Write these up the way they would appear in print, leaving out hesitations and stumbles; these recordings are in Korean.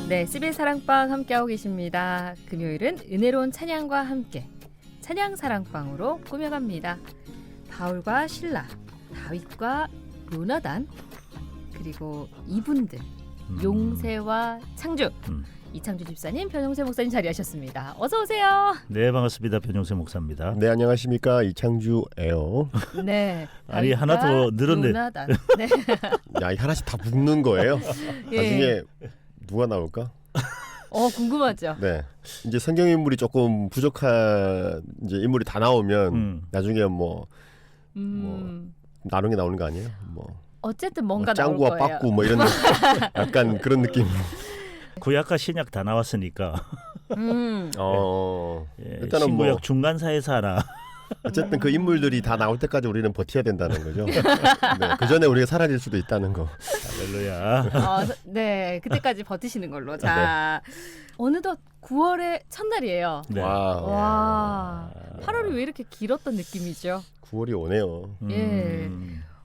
네, CBS 사랑방 함께하고 계십니다. 금요일은 은혜로운 찬양과 함께 찬양 사랑방으로 꾸며갑니다. 바울과 실라, 다윗과 요나단, 그리고 이분들 용세와 창주, 이창주 집사님, 변용세 목사님 자리하셨습니다. 어서 오세요. 네, 반갑습니다. 변용세 목사입니다. 네, 안녕하십니까, 이창주예요. 네. 아니, 하나 더 늘었네. 요나단. 네. 야, 이 하나씩 다 묶는 거예요. 예. 나중에 누가 나올까? 궁금하죠. 네, 이제 성경 인물이 조금 부족한 이제 인물이 다 나오면 나중에 뭐 나중에 나오는 거 아니에요? 뭐 어쨌든 뭔가 나올 짱구와 거예요. 빠꾸 뭐 이런 약간 그런 느낌. 구약과 신약 다 나왔으니까. 예, 일단은 신구약 뭐 중간사에서 하나. 어쨌든 그 인물들이 다 나올 때까지 우리는 버텨야 된다는 거죠. 네, 그 전에 우리가 사라질 수도 있다는 거. 할렐루야. 네, 그때까지 버티시는 걸로. 자, 어느덧 9월의 첫날이에요. 네. 와, 8월이 왜 이렇게 길었던 느낌이죠? 9월이 오네요. 예.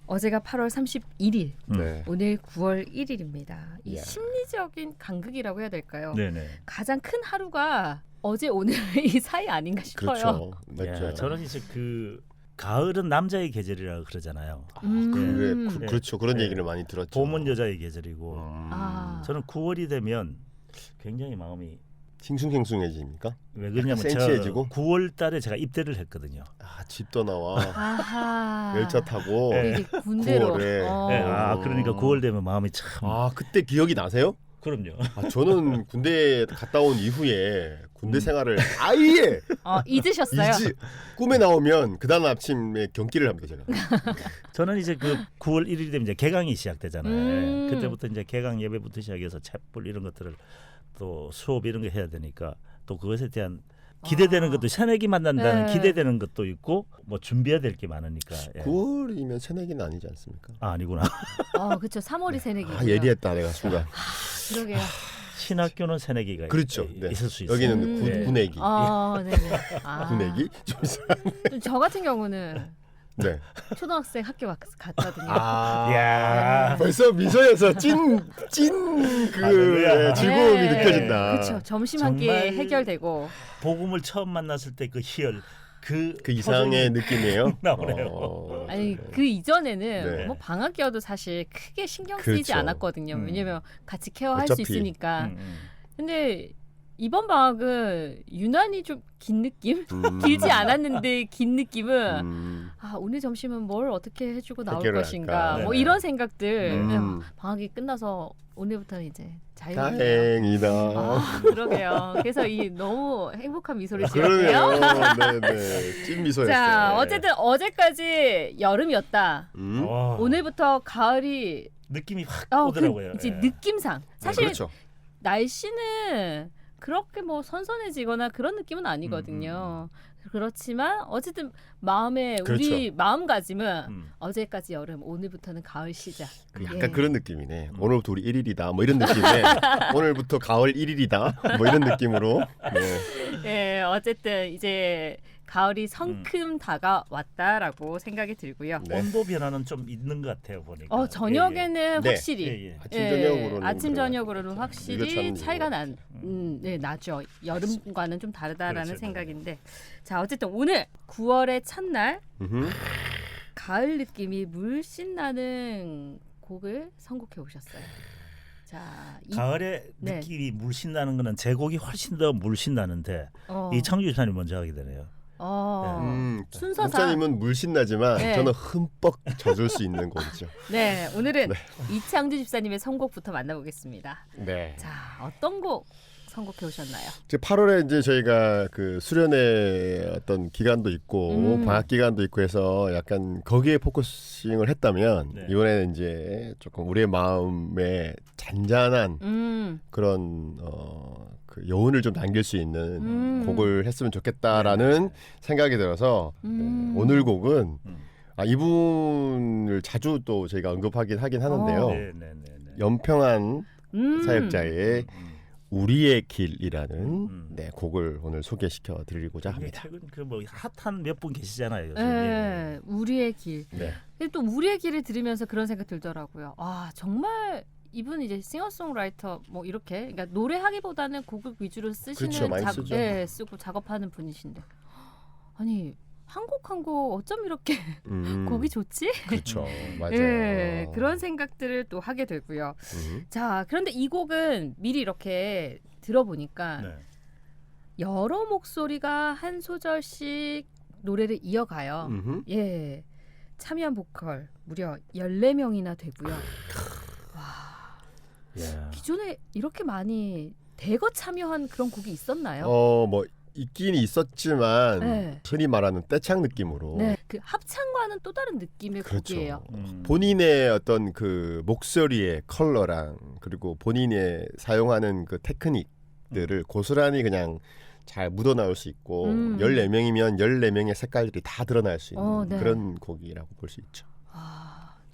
어제가 8월 31일, 네. 오늘 9월 1일입니다. 이 야. 심리적인 간극이라고 해야 될까요? 네네. 가장 큰 하루가 어제 오늘 이 사이 아닌가 싶어요. 그렇죠. 맞죠. 야, 저는 이제 그 가을은 남자의 계절이라고 그러잖아요. 음. 그렇죠. 그런 네. 얘기를 많이 들었죠. 봄은 여자의 계절이고. 아. 저는 9월이 되면 굉장히 마음이 싱숭생숭해집니까? 왜 그러냐면 센치해지고? 9월 달에 제가 입대를 했거든요. 아, 집 떠나와 아하. 열차 타고. 네. 이게 군대로. 9월에. 네, 그러니까 9월 되면 마음이 참. 아, 그때 기억이 나세요? 그럼요. 아, 저는 군대 갔다 온 이후에 군대 생활을 아예 잊으셨어요? 꿈에 나오면 그 다음 아침에 경기를 합니다, 제가. 저는 이제 그 9월 1일이 되면 이제 개강이 시작되잖아요. 음. 그때부터 이제 개강 예배부터 시작해서 챗불 이런 것들을 또 수업 이런 거 해야 되니까 또 그것에 대한 기대되는 것도 새내기 만난다는 네. 기대되는 것도 있고 뭐 준비해야 될 게 많으니까. 예. 9월이면 새내기는 아니지 않습니까? 아니구나. 그렇죠. 3월이 새내기. 아, 예리했다, 내가 순간. 그러게요. 신학교는 새내기가 그렇죠. 네. 있을 수 있어요. 여기는 네. 군애기. 네네. 군애기? 좀 이상하네. 저 같은 경우는 네. 초등학생 학교 갔거든요. 야. 벌써 미소에서 할렐루야. 즐거움이 네. 느껴진다. 그렇죠. 점심 한 끼에 정말 해결되고. 복음을 처음 만났을 때 그 희열 그 이상의 느낌이에요. 나오네요. 아니 그 이전에는 네. 뭐 방학이어도 사실 크게 신경 쓰이지 그렇죠. 않았거든요. 왜냐면 같이 케어할 수 어차피. 있으니까. 근데 이번 방학은 유난히 좀 긴 느낌? 길지 않았는데 긴 느낌은 오늘 점심은 뭘 어떻게 해주고 나올 해결을 것인가 할까. 뭐 네네. 이런 생각들. 음. 방학이 끝나서 오늘부터는 이제 자유네요. 다행이다. 그러게요. 그래서 이 너무 행복한 미소를 그러네요. 지었네요. 네네. 찐미소였어요. 자, 어쨌든 어제까지 여름이었다. 와, 오늘부터 가을이 느낌이 확 오더라고요. 이제 예. 느낌상 사실 그렇죠. 날씨는 그렇게 뭐 선선해지거나 그런 느낌은 아니거든요. 그렇지만 어쨌든 마음에 우리 그렇죠. 마음가짐은 어제까지 여름, 오늘부터는 가을 시작. 약간 그런 느낌이네. 오늘부터 우리 1일이다. 뭐 이런 느낌에 오늘부터 가을 1일이다. 뭐 이런 느낌으로. 네. 예, 어쨌든 이제 가을이 성큼 다가왔다라고 생각이 들고요. 네. 온도 변화는 좀 있는 것 같아요 보니까. 저녁에는 예, 네. 확실히 예, 예. 아침 저녁으로는 아침 그래요. 저녁으로는 확실히 이거 참 차이가 나죠. 여름과는 좀 다르다라는 그렇죠. 생각인데, 자 어쨌든 오늘 9월의 첫날 음흠. 가을 느낌이 물씬 나는 곡을 선곡해 오셨어요. 자, 가을에 네. 느낌이 물씬 나는 거는 제곡이 훨씬 더 물씬 나는데 이 창주 집사님 먼저 하게 되네요. 순서상 목사님은 물씬 나지만 네. 저는 흠뻑 젖을 수 있는 곡이죠. 네, 오늘은 이창주 집사님의 선곡부터 만나보겠습니다. 네. 자, 어떤 곡 선곡해 오셨나요? 8월에 이제 저희가 그 수련회 어떤 기간도 있고 방학 기간도 있고 해서 약간 거기에 포커싱을 했다면 네. 이번에는 이제 조금 우리의 마음에 잔잔한 그런 그 여운을 좀 남길 수 있는 곡을 했으면 좋겠다라는 생각이 들어서 네, 오늘 곡은 이분을 자주 또 저희가 언급하긴 하는데요. 네. 연평한 사역자의 우리의 길이라는 네, 곡을 오늘 소개시켜 드리고자 합니다. 최근 그 뭐 핫한 몇 분 계시잖아요. 요즘. 네, 우리의 길. 네. 근데 또 우리의 길을 들으면서 그런 생각 들더라고요. 정말 이분 이제 싱어송라이터 뭐 이렇게 그러니까 노래하기보다는 곡을 위주로 쓰시는 그렇죠, 많이 쓰죠. 예, 쓰고 작업하는 분이신데 아니 한 곡 한 곡 어쩜 이렇게 곡이 좋지? 그렇죠. 맞아요. 예, 그런 생각들을 또 하게 되고요. 자, 그런데 이 곡은 미리 이렇게 들어보니까 네. 여러 목소리가 한 소절씩 노래를 이어가요. 예, 참여한 보컬 무려 14명이나 되고요. 야. 기존에 이렇게 많이 대거 참여한 그런 곡이 있었나요? 뭐 있긴 있었지만 네. 흔히 말하는 떼창 느낌으로 네, 그 합창과는 또 다른 느낌의 그렇죠. 곡이에요. 본인의 어떤 그 목소리의 컬러랑 그리고 본인의 사용하는 그 테크닉들을 고스란히 그냥 잘 묻어나올 수 있고 14명이면 14명의 색깔들이 다 드러날 수 있는 네. 그런 곡이라고 볼 수 있죠.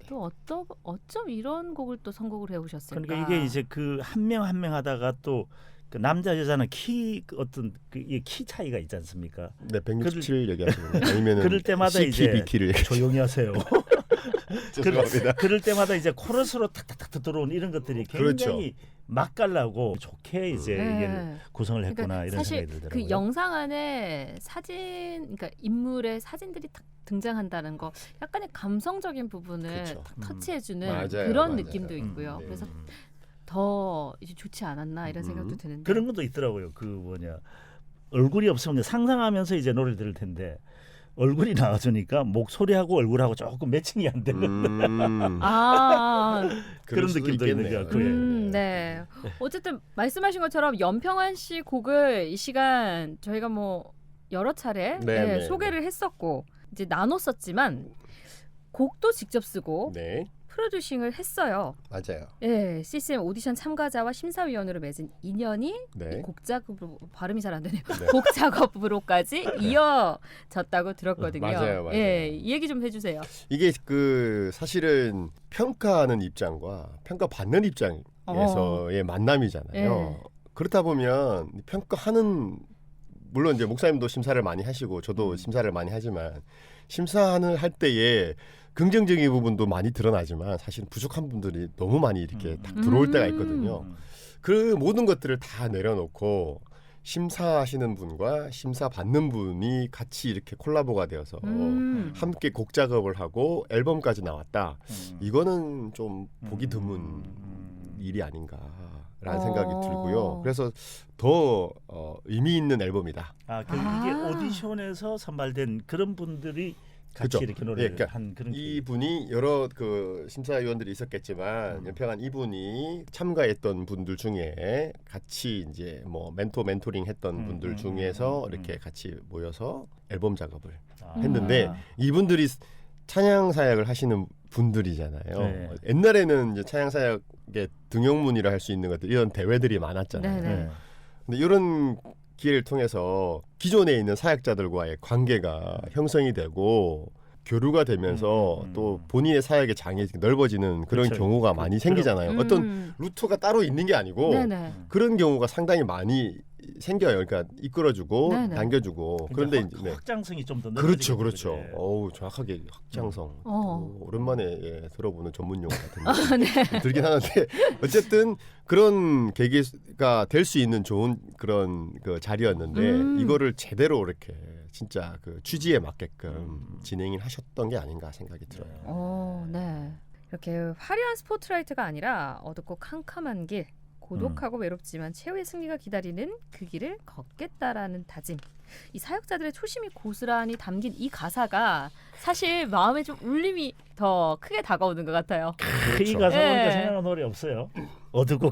또 어쩜 이런 곡을 또 선곡을 해오셨을까? 그러니까 이게 이제 그 한 명 한 명 하다가 또 그 남자 여자는 키 어떤 키 차이가 있지 않습니까? 네, 167 얘기하시는 거예요? 아니면은 그럴 때마다 CK, 이제 BK를 조용히 하세요. 죄송합니다. 그럴 때마다 이제 코러스로 탁탁탁 들어오는 이런 것들이 굉장히 맛깔나고 좋게 이제 이게 구성을 했구나 그러니까 이런 사실 생각이 들더라고요. 그 영상 안에 사진, 그러니까 인물의 사진들이 탁 등장한다는 거, 약간의 감성적인 부분을 그렇죠. 탁 터치해주는 맞아요, 그런 맞아요. 느낌도 있고요. 네. 그래서 더 이제 좋지 않았나 이런 생각도 드는데. 그런 것도 있더라고요. 그 뭐냐 얼굴이 없으면 상상하면서 이제 노래를 들을 텐데 얼굴이 나와주니까 목소리하고 얼굴하고 조금 매칭이 안 되는 그런 수도 느낌도 있겠네요. 있는 것 같고요. 네. 어쨌든 말씀하신 것처럼 연평한 씨 곡을 이 시간 저희가 뭐 여러 차례 네. 소개를 했었고 이제 나눴었지만 곡도 직접 쓰고 네, 프로듀싱을 했어요. 맞아요. 예, CCM 오디션 참가자와 심사위원으로 맺은 인연이 네. 이 곡 작업으로 발음이 잘 안 되네요. 네. 곡 작업으로까지 이어졌다고 들었거든요. 맞아요. 예, 이 얘기 좀 해주세요. 이게 그 사실은 평가하는 입장과 평가받는 입장에서의 만남이잖아요. 네. 그렇다 보면 평가하는 물론 이제 목사님도 심사를 많이 하시고 저도 심사를 많이 하지만 심사를 할 때에 긍정적인 부분도 많이 드러나지만 사실 부족한 분들이 너무 많이 이렇게 딱 들어올 때가 있거든요. 그 모든 것들을 다 내려놓고 심사하시는 분과 심사 받는 분이 같이 이렇게 콜라보가 되어서 함께 곡 작업을 하고 앨범까지 나왔다. 이거는 좀 보기 드문 일이 아닌가라는 생각이 들고요. 그래서 더 의미 있는 앨범이다. 이게 오디션에서 선발된 그런 분들이 같이 그렇죠. 이렇게 노래를 그러니까 한 그런 이 분이 여러 그 심사위원들이 있었겠지만 연평한 이분이 참가했던 분들 중에 같이 이제 뭐 멘토링 했던 분들 중에서 이렇게 같이 모여서 앨범 작업을 했는데 이분들이 찬양 사역을 하시는 분들이잖아요. 네. 옛날에는 이제 찬양 사역의 등용문이라 할 수 있는 것들 이런 대회들이 많았잖아요. 네네. 네. 근데 이런 기회를 통해서 기존에 있는 사역자들과의 관계가 형성이 되고 교류가 되면서 또 본인의 사역의 장이 넓어지는 그런 그렇죠. 경우가 많이 생기잖아요. 어떤 음. 루트가 따로 있는 게 아니고 네네. 그런 경우가 상당히 많이 생겨요. 그러니까 이끌어주고 네네. 당겨주고 그런데 이제 네. 확장성이 좀 더 그렇죠, 넓어지게 그렇죠. 되거든요. 어우 정확하게 확장성. 어. 오랜만에 들어보는 전문 용어 같은데 네. 들긴 하는데 어쨌든 그런 계기가 될 수 있는 좋은 그런 그 자리였는데 이거를 제대로 이렇게 진짜 그 취지에 맞게끔 진행을 하셨던 게 아닌가 생각이 들어요. 네. 이렇게 화려한 스포트라이트가 아니라 어둡고 캄캄한 길, 고독하고 외롭지만 최후의 승리가 기다리는 그 길을 걷겠다라는 다짐. 이 사역자들의 초심이 고스란히 담긴 이 가사가 사실 마음에 좀 울림이 더 크게 다가오는 것 같아요. 이 가사 네. 보니까 생각나는 노래 없어요. 어둡고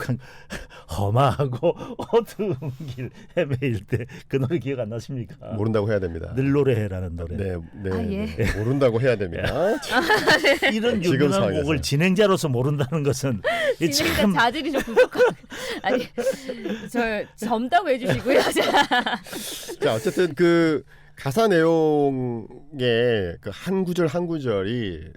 험하고 어두운 길 헤매일 때 그 노래 기억 안 나십니까? 모른다고 해야 됩니다. 늘 노래해라는 노래. 네, 네, 아, 예. 네. 모른다고 해야 됩니다. 이런 지금 유명한 상황에서. 곡을 진행자로서 모른다는 것은 이 진짜 참 자질이 좀 부족한. 아니 저 젊다고 해주시고요. 자, 어쨌든 그 가사 내용의 그 한 구절 한 구절이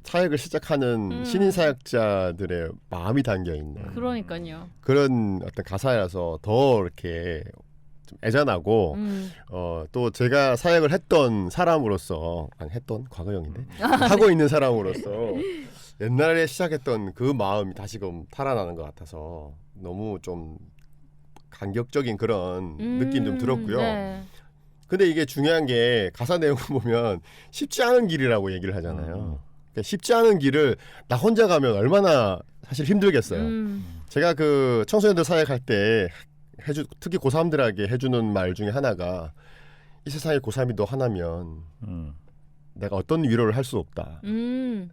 사역을 시작하는 신인 사역자들의 마음이 담겨 있는 그러니까요. 그런 어떤 가사여서 더 이렇게 좀 애잔하고 또 제가 사역을 했던 사람으로서 아니 했던 과거형인데 하고 있는 사람으로서 옛날에 시작했던 그 마음이 다시금 탈환하는 것 같아서 너무 좀 감격적인 그런 느낌 좀 들었고요. 네. 근데 이게 중요한 게 가사 내용을 보면 쉽지 않은 길이라고 얘기를 하잖아요. 그러니까 쉽지 않은 길을 나 혼자 가면 얼마나 사실 힘들겠어요. 제가 그 청소년들 사역할 때 특히 고3들에게 해주는 말 중에 하나가 이 세상에 고3이 너 하나면 내가 어떤 위로를 할 수 없다.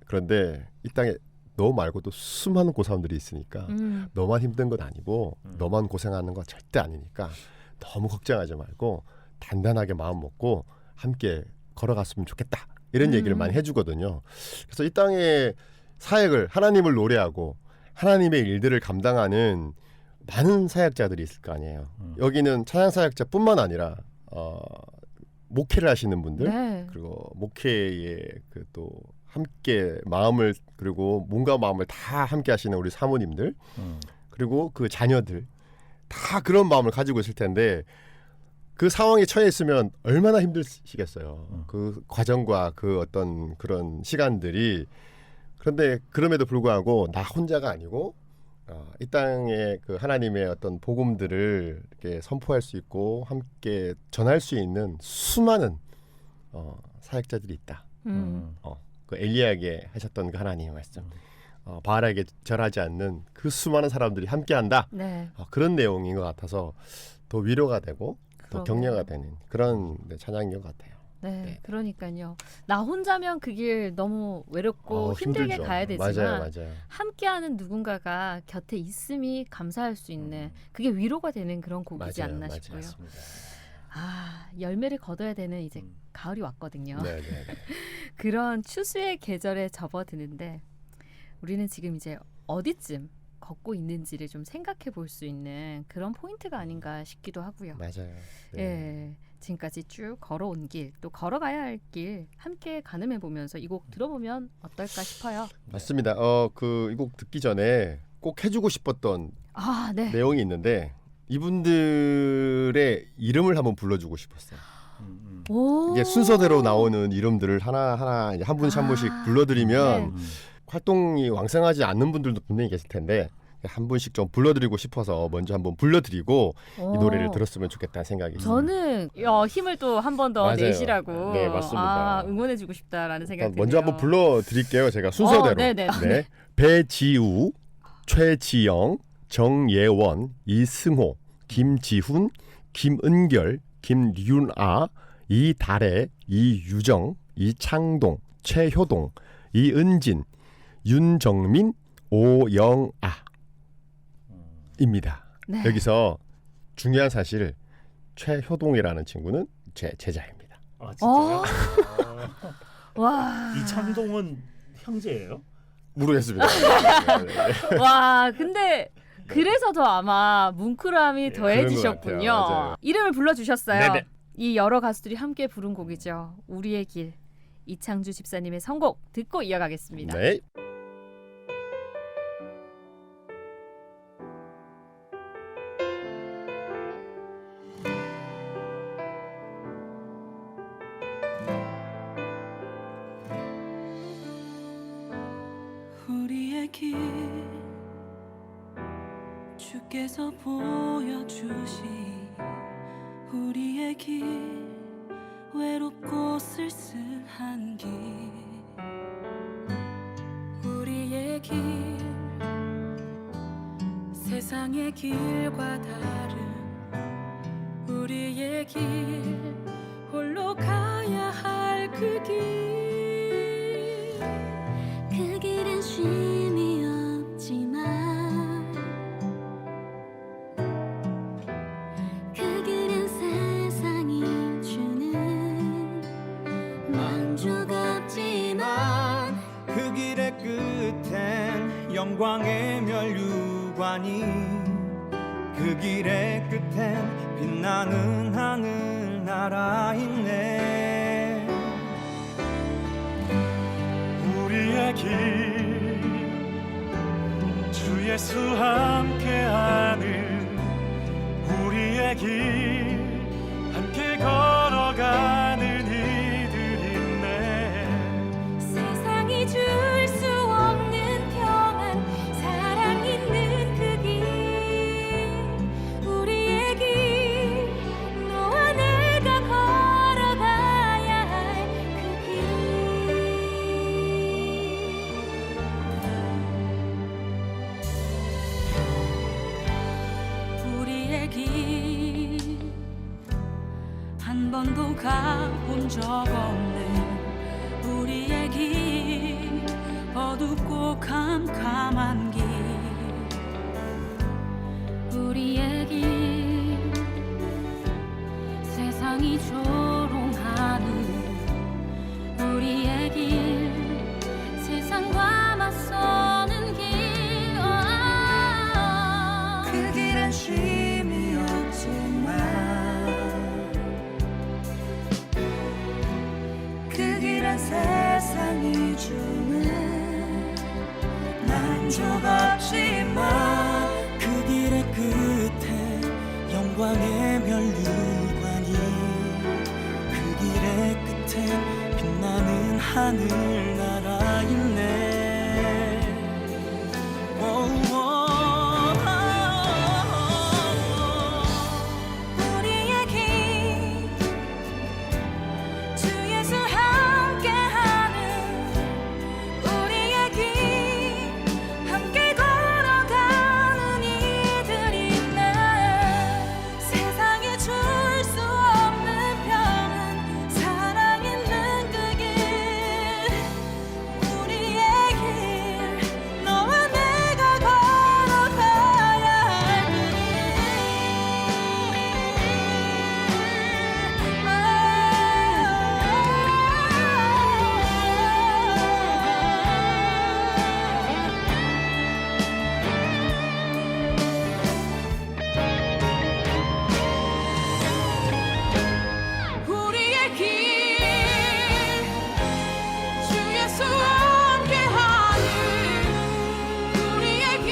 그런데 이 땅에 너 말고도 수많은 고3들이 있으니까 너만 힘든 건 아니고 너만 고생하는 건 절대 아니니까 너무 걱정하지 말고 단단하게 마음 먹고 함께 걸어갔으면 좋겠다. 이런 얘기를 많이 해주거든요. 그래서 이 땅의 사역을 하나님을 노래하고 하나님의 일들을 감당하는 많은 사역자들이 있을 거 아니에요. 여기는 찬양 사역자뿐만 아니라 목회를 하시는 분들 네. 그리고 목회에 그 또 함께 마음을 그리고 몸과 마음을 다 함께 하시는 우리 사모님들 그리고 그 자녀들 다 그런 마음을 가지고 있을 텐데 그 상황에 처해 있으면 얼마나 힘드시겠어요. 그 과정과 그 어떤 그런 시간들이 그런데 그럼에도 불구하고 나 혼자가 아니고 이 땅에 그 하나님의 어떤 복음들을 이렇게 선포할 수 있고 함께 전할 수 있는 수많은 사역자들이 있다. 그 엘리야에게 하셨던 그 하나님의 말씀, 바알에게 절하지 않는 그 수많은 사람들이 함께한다. 네. 그런 내용인 것 같아서 더 위로가 되고 더 그러게요. 격려가 되는 그런 찬양인 것 같아요. 네, 네. 그러니까요. 나 혼자면 그 길 너무 외롭고 힘들게 힘들죠. 가야 되지만 맞아요. 함께하는 누군가가 곁에 있음이 감사할 수 있는 그게 위로가 되는 그런 곡이지 맞아요. 않나 맞아요. 싶고요. 맞습니다. 열매를 거둬야 되는 이제 가을이 왔거든요. 네. 그런 추수의 계절에 접어드는데 우리는 지금 이제 어디쯤 걷고 있는지를 좀 생각해 볼 수 있는 그런 포인트가 아닌가 싶기도 하고요. 맞아요. 네. 예, 지금까지 쭉 걸어온 길, 또 걸어가야 할 길 함께 가늠해 보면서 이 곡 들어보면 어떨까 싶어요. 맞습니다. 그 이 곡 듣기 전에 꼭 해주고 싶었던 네. 내용이 있는데 이분들의 이름을 한번 불러주고 싶었어요. 오. 이게 순서대로 나오는 이름들을 하나 이제 한 분씩 한 분씩 불러드리면 활동이 왕성하지 않는 분들도 분명히 계실 텐데 한 분씩 좀 불러드리고 싶어서 먼저 한번 불러드리고 이 노래를 들었으면 좋겠다는 생각이 있습니다. 저는 힘을 또 한 번 더 맞아요. 내시라고 네, 맞습니다. 응원해주고 싶다라는 생각이 드네요. 먼저 한번 불러드릴게요. 제가 순서대로. 네네. 네. 배지우, 최지영, 정예원, 이승호, 김지훈, 김은결, 김윤아, 이달애, 이유정, 이창동, 최효동, 이은진, 윤정민, 오영아입니다. 네. 여기서 중요한 사실 최효동이라는 친구는 제 제자입니다. 진짜요? 와. 이창동은 형제예요? 모르겠습니다. 와, 근데 그래서 더 아마 뭉클함이 그런 더해지셨군요. 것 같아요. 맞아요. 이름을 불러주셨어요. 네네. 이 여러 가수들이 함께 부른 곡이죠. 우리의 길. 이창주 집사님의 선곡 듣고 이어가겠습니다. 네. 우리의 길 주께서 보여주신 우리의 길 외롭고 쓸쓸한 길 우리의 길 세상의 길과 다른 우리의 길 홀로 가야 할 그 길 그 길은 쉼이 없지만 그 길은 세상이 주는 만족 없지만 그 길의 끝엔 영광의 멸류관이 그 길의 끝엔 빛나는 하늘나라 있네. 우리의 길 주 예수 함께하는 우리의 길 함께 걸어가는 이들 있네. 세상이 줄 수 없는 길 한 번도 가본 적 없는 우리의 길 어둡고 캄캄한 길 우리의 길 세상이 조롱하는 우리의 길 세상과 맞서는 길 그 길은 쉼이 없지만 그 길은 세상이 주는 만족 없지만 그 길의 끝에 영광의 면류관이 그 길의 끝에 빛나는 하늘나라 있네. 우리의 길 주 예수 함께하는 우리의 길 함께 걸어가는 이들 있네. 세상에 줄 수 없는 평안 사랑 있는 그 길 우리의 길 너와 내가 걸어가야 할 우리의 길 주 예수 함께하는 우리의 길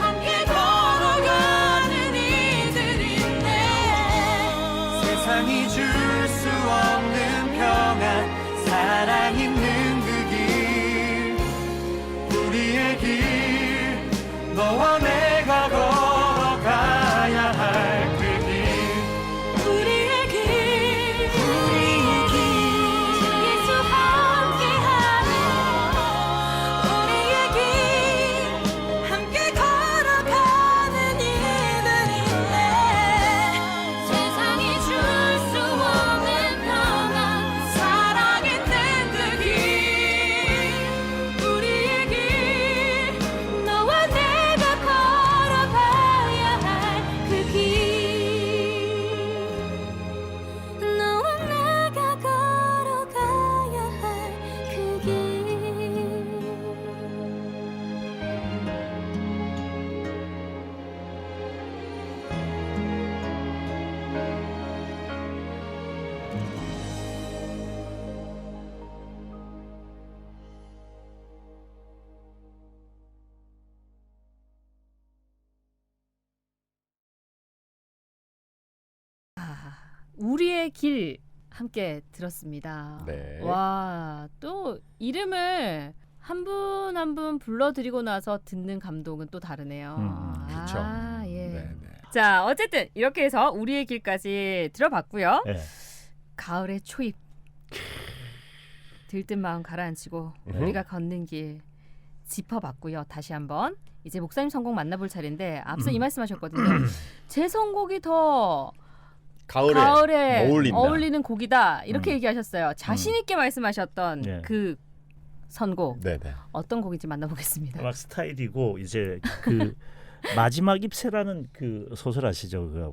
함께 걸어가는 이들 있네. 세상이 줄 수 없는 평안 사랑 있는 그 길 우리의 길 너와 내가 걸어가야 할 그 길 우리의 길 주 예수 함께하는 우리의 길 함께 걸어가는 이들 있네. 세상이 줄 수 없는 평안 사랑 있는 그 길 우리의 길 너와 내가 걸어가야 할 그 길 너와 내가 걸어가야 할 그 길 우리의 길 함께 들었습니다. 네. 와, 또 이름을 한 분 한 분 불러드리고 나서 듣는 감동은 또 다르네요. 그쵸. 아, 예. 네, 네. 자, 어쨌든 이렇게 해서 우리의 길까지 들어봤고요. 예. 가을의 초입. 들뜬 마음 가라앉히고 우리가 걷는 길 짚어봤고요. 다시 한번 이제 목사님 선곡 만나볼 차례인데 앞서 이 말씀하셨거든요. 제 선곡이 더 가을에 어울린다. 어울리는 곡이다 이렇게 얘기하셨어요. 자신 있게 말씀하셨던 네. 그 선곡 네네. 어떤 곡인지 만나보겠습니다. 음악 스타일이고 이제 그 마지막 잎새라는 그 소설 아시죠?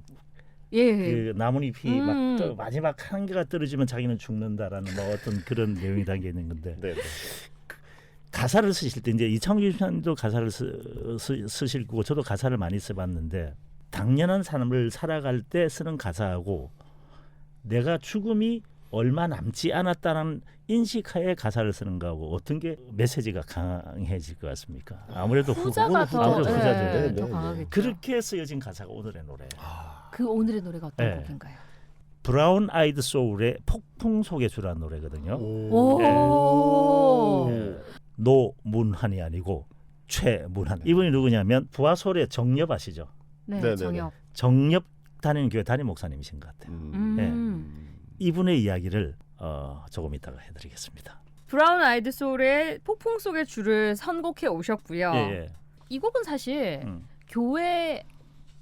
예. 그 나뭇잎이 막 음. 마지막 한 개가 떨어지면 자기는 죽는다라는 뭐 어떤 그런 내용이 담겨 있는 건데 네네. 가사를 쓰실 때 이제 이창규 씨도 가사를 쓰실 거고 저도 가사를 많이 써봤는데 당연한 삶을 살아갈 때 쓰는 가사하고 내가 죽음이 얼마 남지 않았다는 인식하에 가사를 쓰는 거하고 어떤 게 메시지가 강해질 것 같습니까? 아무래도 후자가 더, 아무래도 후자죠. 예, 네, 더 네, 강하겠죠. 그렇게 쓰여진 가사가 오늘의 노래. 그 오늘의 노래가 어떤 네. 곡인가요? 브라운 아이드 소울의 폭풍 속의 주라는 노래거든요. 오. 노문한이 아니고 최문한. 이분이 누구냐면 부하솔의 정엽 아시죠? 네, 네네네. 정엽. 정엽 다니는 교회 담임 목사님이신 것 같아요. 이분의 이야기를 조금 이따가 해드리겠습니다. 브라운 아이드 소울의 폭풍 속의 줄을 선곡해 오셨고요. 예, 예. 이 곡은 사실 음. 교회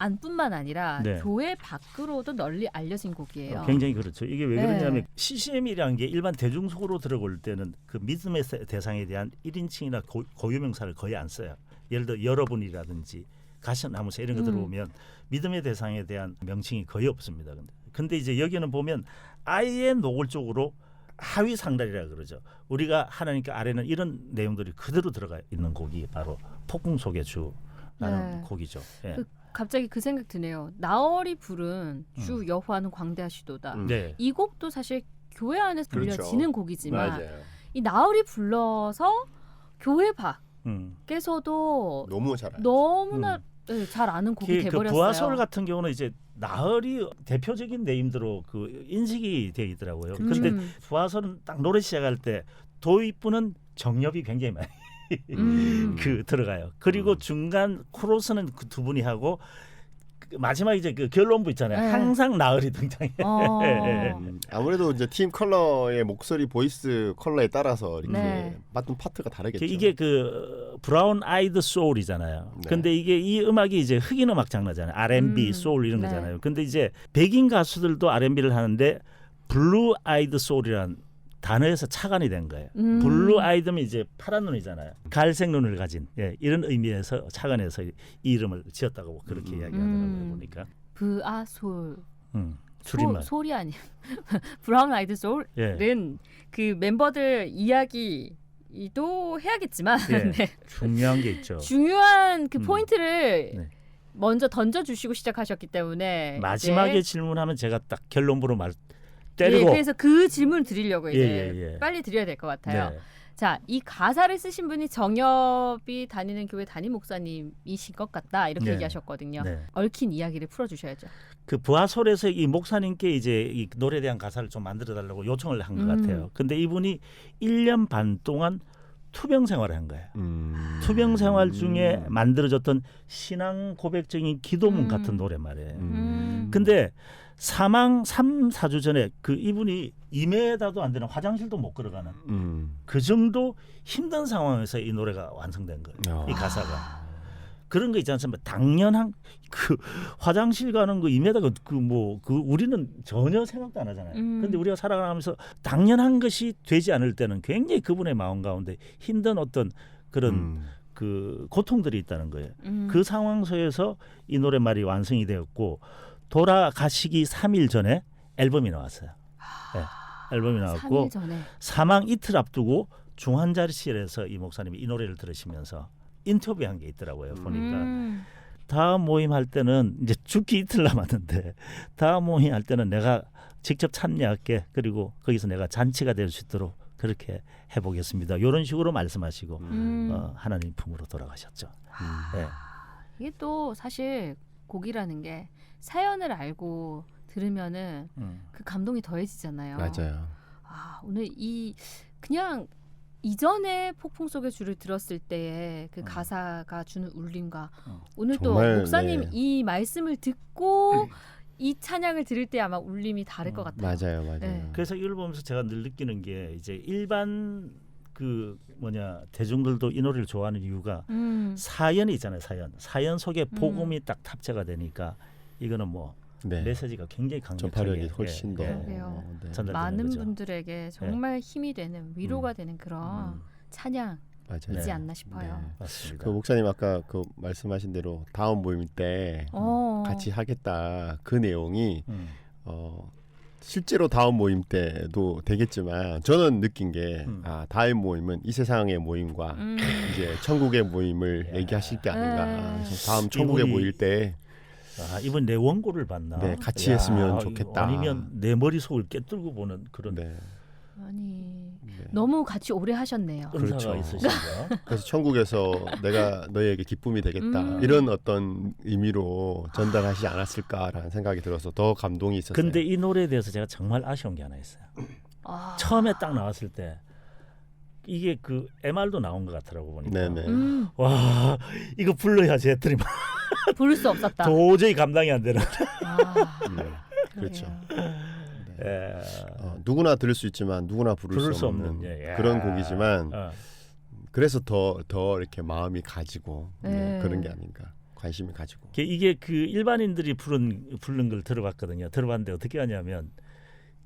안뿐만 아니라 네. 교회 밖으로도 널리 알려진 곡이에요. 굉장히 그렇죠. 이게 왜 네. 그러냐면 CCM이라는 게 일반 대중 속으로 들어올 때는 그 믿음의 대상에 대한 1인칭이나 고유명사를 거의 안 써요. 예를 들어 여러분이라든지 가시나무새 이런 거 들어오면 믿음의 대상에 대한 명칭이 거의 없습니다. 근데 이제 여기는 보면 아예 노골적으로 하위 상달이라 그러죠. 우리가 하나님께 아래는 이런 내용들이 그대로 들어가 있는 곡이 바로 폭풍 속의 주라는 네. 곡이죠. 예. 갑자기 그 생각 드네요. 나얼이 부른 주 여호와는 광대하시도다. 네. 이 곡도 사실 교회 안에서 그렇죠. 불려지는 곡이지만 맞아요. 이 나얼이 불러서 교회 음. 밖에서도 너무 잘 알죠. 너무나 네, 잘 아는 곡이 그 돼버렸어요. 부하솔 같은 경우는 이제 나흘이 대표적인 네임들로 그 인식이 되어 있더라고요. 근데 부하솔은 딱 노래 시작할 때 도입부는 정엽이 굉장히 많이 그 들어가요. 그리고 중간 코러스는 그 두 분이 하고 그 마지막 이제 그 결론부 있잖아요. 네. 항상 나흘이 등장해. 아무래도 이제 팀 컬러의 목소리 보이스 컬러에 따라서 이렇게 네. 맡은 파트가 다르겠죠. 이게 그 브라운 아이드 소울이잖아요. 네. 근데 이게 이 음악이 이제 흑인 음악 장르잖아요. R&B, 소울 이런 네. 거잖아요. 근데 이제 백인 가수들도 R&B를 하는데 블루 아이드 소울이란 단어에서 착안이 된 거예요. 블루 아이드면 이제 파란 눈이잖아요. 갈색 눈을 가진 이런 의미에서 착안해서 이 이름을 지었다고 그렇게 이야기하더라고요. 보니까. 브아솔 줄임말. 솔이 아니야. 브라운 아이드 소울은 예. 그 멤버들 이야기도 해야겠지만 예. 네. 중요한 게 있죠. 중요한 그 포인트를 네. 먼저 던져주시고 시작하셨기 때문에 마지막에 이제 질문하면 제가 딱 결론부로 예, 때리고 그래서 그 질문 드리려고 이제 예. 빨리 드려야 될 것 같아요. 네. 자, 이 가사를 쓰신 분이 정엽이 다니는 교회 담임 목사님이신 것 같다 이렇게 네. 얘기하셨거든요. 네. 얽힌 이야기를 풀어주셔야죠. 그 부하솔에서 이 목사님께 이제 이 노래에 대한 가사를 좀 만들어 달라고 요청을 한 것 같아요. 근데 이분이 1년 반 동안 투병 생활을 한 거예요. 투병 생활 중에 만들어졌던 신앙 고백적인 기도문 같은 노래 말이에요. 근데 사망 3-4주 전에 그 이분이 2m도 안 되는 화장실도 못 걸어가는 그 정도 힘든 상황에서 이 노래가 완성된 거예요. 이 가사가. 그런 거 있지 않습니까? 당연한 그 화장실 가는 거 2m 그 우리는 전혀 생각도 안 하잖아요. 근데 우리가 살아가면서 당연한 것이 되지 않을 때는 굉장히 그분의 마음 가운데 힘든 어떤 그런 그 고통들이 있다는 거예요. 그 상황 속에서 이 노래말이 완성이 되었고 돌아가시기 3일 전에 앨범이 나왔어요. 네, 앨범이 나왔고 3일 전에. 사망 이틀 앞두고 중환자실에서 이 목사님이 이 노래를 들으시면서 인터뷰한 게 있더라고요. 보니까 다음 모임 할 때는 이제 죽기 이틀 남았는데 다음 모임 할 때는 내가 직접 참여할게. 그리고 거기서 내가 잔치가 될 수 있도록 그렇게 해보겠습니다. 이런 식으로 말씀하시고 하나님 품으로 돌아가셨죠. 네. 이게 또 사실 곡이라는 게 사연을 알고 들으면은 그 감동이 더해지잖아요. 맞아요. 아, 오늘 이 그냥 이전에 폭풍 속의 주를 들었을 때의 그 가사가 주는 울림과 오늘 또 정말, 목사님 네. 이 말씀을 듣고 이 찬양을 들을 때 아마 울림이 다를 것 같아요. 맞아요. 네. 그래서 이걸 보면서 제가 늘 느끼는 게 이제 일반 그 대중들도 이 노래를 좋아하는 이유가 사연이 있잖아요. 사연 속에 복음이 딱 탑재가 되니까 이거는 뭐 네. 메시지가 굉장히 강력하게 전파력이 훨씬 더 그러게요. 네. 전달되는 많은 거죠. 분들에게 정말 힘이 되는 위로가 되는 그런 찬양이지 맞아요. 네. 않나 싶어요. 네. 맞습니다. 그 목사님 아까 그 말씀하신 대로 다음 모임 때 같이 하겠다 그 내용이 실제로 다음 모임 때도 되겠지만 저는 느낀 게 다음 모임은 이 세상의 모임과 이제 천국의 모임을 얘기하실 게 아닌가. 그래서 다음 천국에 이분이 모일 때 이번 내 원고를 봤나? 네, 같이 했으면 좋겠다. 아니면 내 머릿속을 꿰뚫고 보는 그런 네. 아니 네. 너무 같이 오래 하셨네요. 은사가 그렇죠. 있으신가? 그래서 천국에서 내가 너희에게 기쁨이 되겠다 이런 어떤 의미로 전달하지 않았을까라는 생각이 들어서 더 감동이 있었어요. 근데 이 노래에 대해서 제가 정말 아쉬운 게 하나 있어요. 처음에 딱 나왔을 때 이게 그 MR도 나온 것 같더라고 보니까. 네네. 와 이거 불러야지 했더니 부를 수 없었다. 도저히 감당이 안 되는. 그렇죠. 예. 누구나 들을 수 있지만 누구나 부를 수 없는 예. 그런 곡이지만 어. 그래서 더 이렇게 마음이 가지고 네. 그런 게 아닌가. 관심을 가지고. 이게 그 일반인들이 부른 걸 들어봤거든요. 들어봤는데 어떻게 하냐면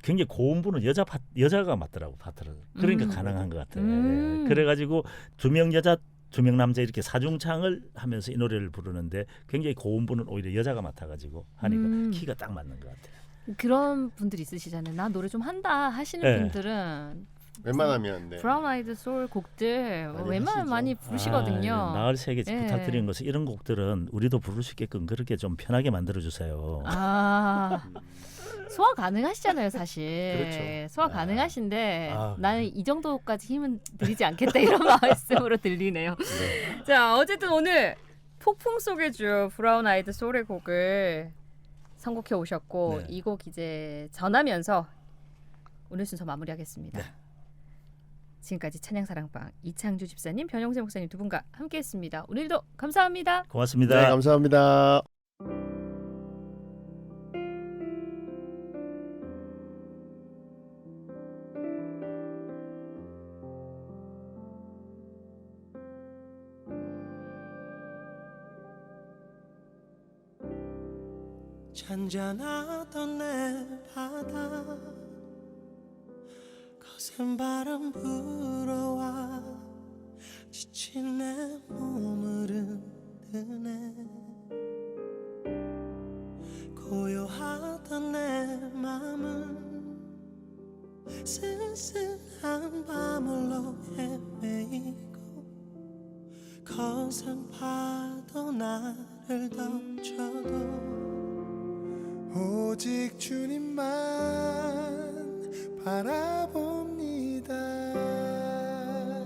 굉장히 고음 부는 여자가 맞더라고 파트를. 그러니까 가능한 것 같아요. 예. 그래가지고 두 명 여자 두 명 남자 이렇게 사중창을 하면서 이 노래를 부르는데 굉장히 고음 부는 오히려 여자가 맡아가지고 하니까 키가 딱 맞는 것 같아요. 그런 분들 있으시잖아요. 나 노래 좀 한다 하시는 네. 분들은 웬만하면 네. 브라운 아이드 소울 곡들 많이 웬만하면 하시죠. 많이 부르시거든요. 나을 세계 예. 부탁드리는 것은 이런 곡들은 우리도 부를 수 있게끔 그렇게 좀 편하게 만들어 주세요. 소화 가능하시잖아요, 사실. 그렇죠. 소화 가능하신데 아. 나는 이 정도까지 힘은 들이지 않겠다 이런 말씀으로 들리네요. 네. 자, 어쨌든 오늘 폭풍 속의 주 브라운 아이드 소울의 곡을 선곡해 오셨고 네. 이 곡 이제 전하면서 오늘 순서 마무리하겠습니다. 네. 지금까지 찬양사랑방 이창주 집사님, 변영세 목사님 두 분과 함께했습니다. 오늘도 감사합니다. 고맙습니다. 네, 감사합니다. 잔잔하던 내 바다 거센 바람 불어와 지친 내 몸을 흔드네 고요하던 내 맘은 쓸쓸한 밤홀로 헤매이고 거센 파도 나를 덮쳐도 오직 주님만 바라봅니다.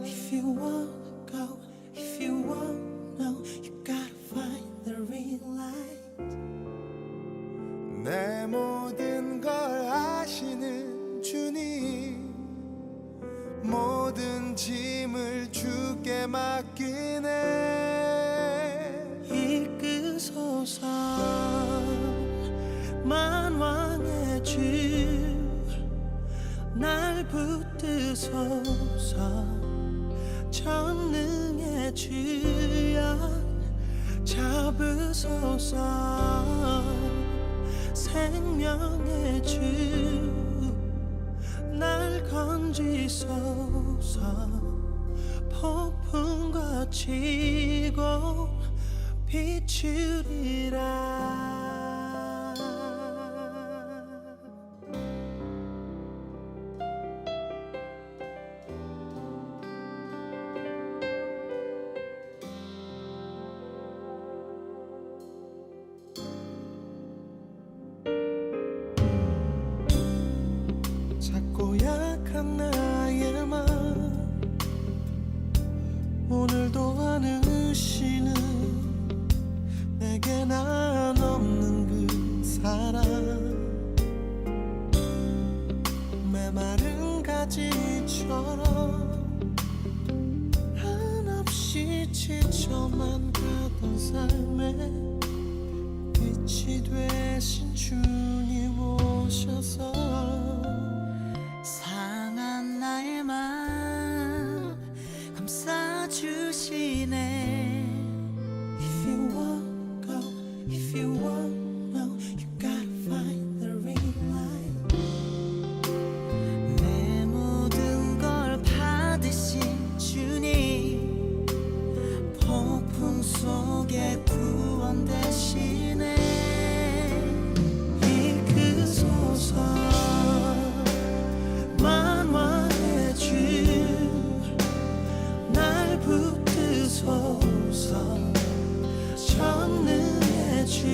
If you wanna go, if you wanna know, you gotta find the real light. 내 모든 걸 아시는 주님, 모든 짐을 주께 맡기네. 이끄소서 만왕의 주 날 붙드소서 전능의 주여 잡으소서 생명의 주 날 건지소서 폭풍과 치고 비추리라. 작고 약한 나의 맘 오늘도 안으시는 내게 난 없는 그 사랑 메마른 가지처럼 한없이 지쳐만 가던 삶에 빛이 되신 주님 오셔서 상한 나의 맘 감싸주시네. If you want go, if you want know, you gotta find the real light. 내 모든 걸 받으신 주님 폭풍 속에 구원 되시네. 이끄소서 만왕의 주 날 붙드소서 전능의 주